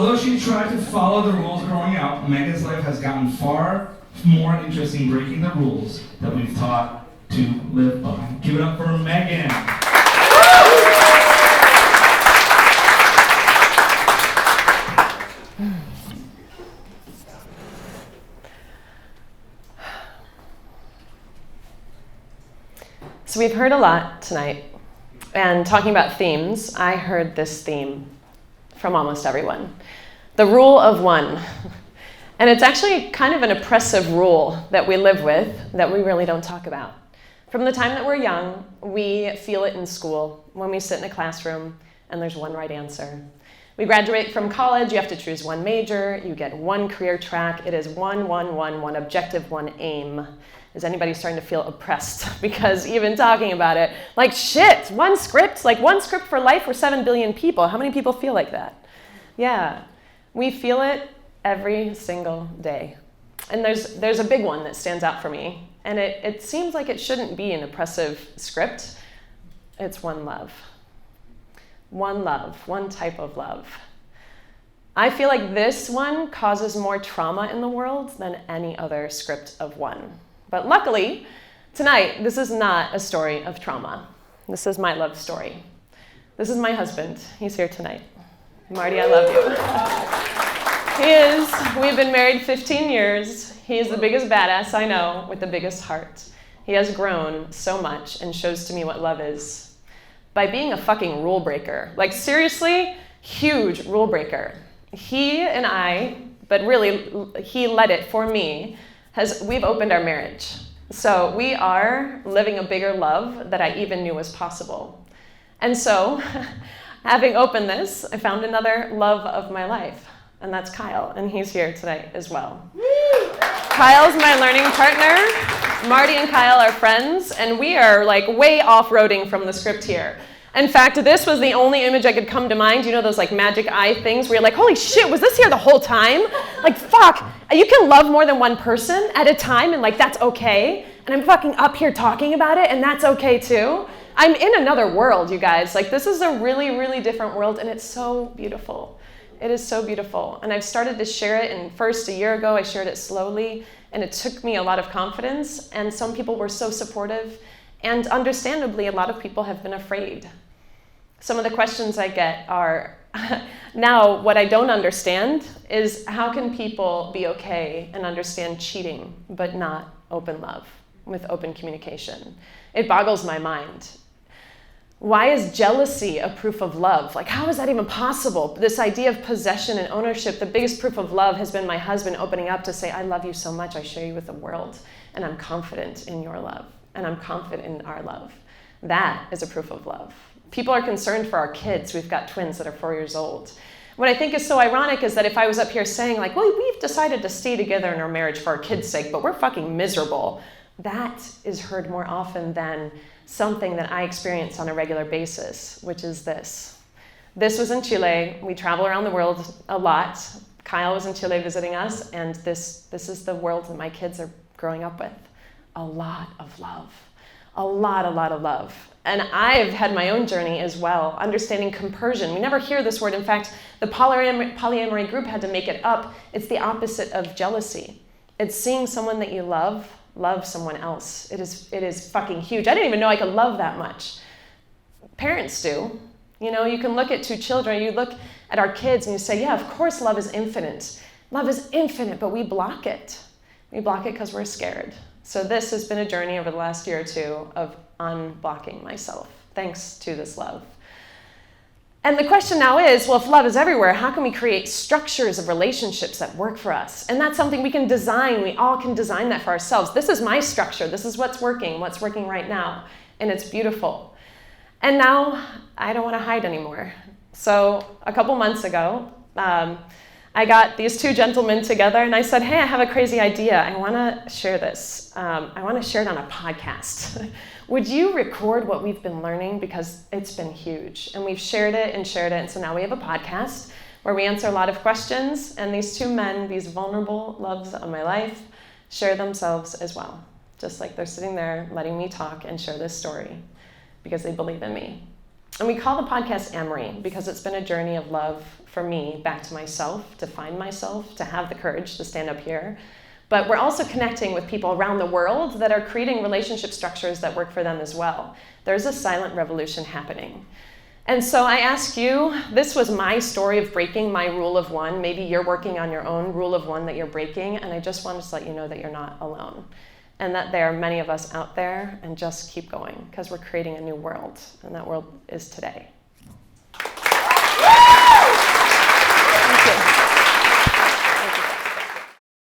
Although she tried to follow the rules growing up, Megan's life has gotten far more interesting breaking the rules that we've taught to live by. Give it up for Megan. So we've heard a lot tonight, and talking about themes, I heard this theme from almost everyone. The rule of one. And it's actually kind of an oppressive rule that we live with that we really don't talk about. From the time that we're young, we feel it in school when we sit in a classroom and there's one right answer. We graduate from college, you have to choose one major, you get one career track, it is one objective, one aim. Is anybody starting to feel oppressed? Because even talking about it, like shit, one script for life for 7 billion people. How many people feel like that? Yeah, we feel it every single day. And there's a big one that stands out for me. And it seems like it shouldn't be an oppressive script. It's one love. One love, one type of love. I feel like this one causes more trauma in the world than any other script of one. But luckily, tonight, this is not a story of trauma. This is my love story. This is my husband. He's here tonight. Marty, I love you. He is. We've been married 15 years. He's the biggest badass I know with the biggest heart. He has grown so much and shows to me what love is by being a fucking rule breaker. Like seriously, huge rule breaker. He and I, but really he led it for me, we've opened our marriage. So we are living a bigger love that I even knew was possible. And so, having opened this, I found another love of my life, and that's Kyle, and he's here tonight as well. Kyle's my learning partner. Marty and Kyle are friends, and we are like way off-roading from the script here. In fact, this was the only image I could come to mind. You know those like magic eye things where you're like, holy shit, was this here the whole time? Like, fuck, you can love more than one person at a time and like, that's okay. And I'm fucking up here talking about it and that's okay too. I'm in another world, you guys. Like this is a really, really different world and it's so beautiful. It is so beautiful. And I've started to share it, and first a year ago I shared it slowly and it took me a lot of confidence, and some people were so supportive, and understandably a lot of people have been afraid. Some of the questions I get are, now what I don't understand is how can people be okay and understand cheating but not open love with open communication? It boggles my mind. Why is jealousy a proof of love? Like, how is that even possible? This idea of possession and ownership, the biggest proof of love has been my husband opening up to say, I love you so much, I share you with the world, and I'm confident in your love, and I'm confident in our love. That is a proof of love. People are concerned for our kids. We've got twins that are 4 years old. What I think is so ironic is that if I was up here saying like, well, we've decided to stay together in our marriage for our kids' sake, but we're fucking miserable, that is heard more often than something that I experience on a regular basis, which is this. This was in Chile. We travel around the world a lot. Kyle was in Chile visiting us, and this is the world that my kids are growing up with. A lot of love. A lot of love. And I've had my own journey as well, understanding compersion. We never hear this word. In fact, the polyamory group had to make it up. It's the opposite of jealousy. It's seeing someone that you love someone else. It is fucking huge. I didn't even know I could love that much. Parents do. You know, you can look at two children, you look at our kids and you say, yeah, of course love is infinite. Love is infinite, but we block it. We block it because we're scared. So this has been a journey over the last year or two of unblocking myself, thanks to this love. And the question now is, well, if love is everywhere, how can we create structures of relationships that work for us? And that's something we can design. We all can design that for ourselves. This is my structure. This is what's working right now. And it's beautiful. And now I don't want to hide anymore. So a couple months ago, I got these two gentlemen together and I said, hey, I have a crazy idea. I want to share this. I want to share it on a podcast. Would you record what we've been learning? Because it's been huge. And we've shared it. And so now we have a podcast where we answer a lot of questions. And these two men, these vulnerable loves of my life, share themselves as well. Just like they're sitting there letting me talk and share this story because they believe in me. And we call the podcast Amory because it's been a journey of love for me back to myself, to find myself, to have the courage to stand up here. But we're also connecting with people around the world that are creating relationship structures that work for them as well. There's a silent revolution happening. And so I ask you, this was my story of breaking my rule of one. Maybe you're working on your own rule of one that you're breaking, and I just wanted to let you know that you're not alone and that there are many of us out there, and just keep going because we're creating a new world, and that world is today.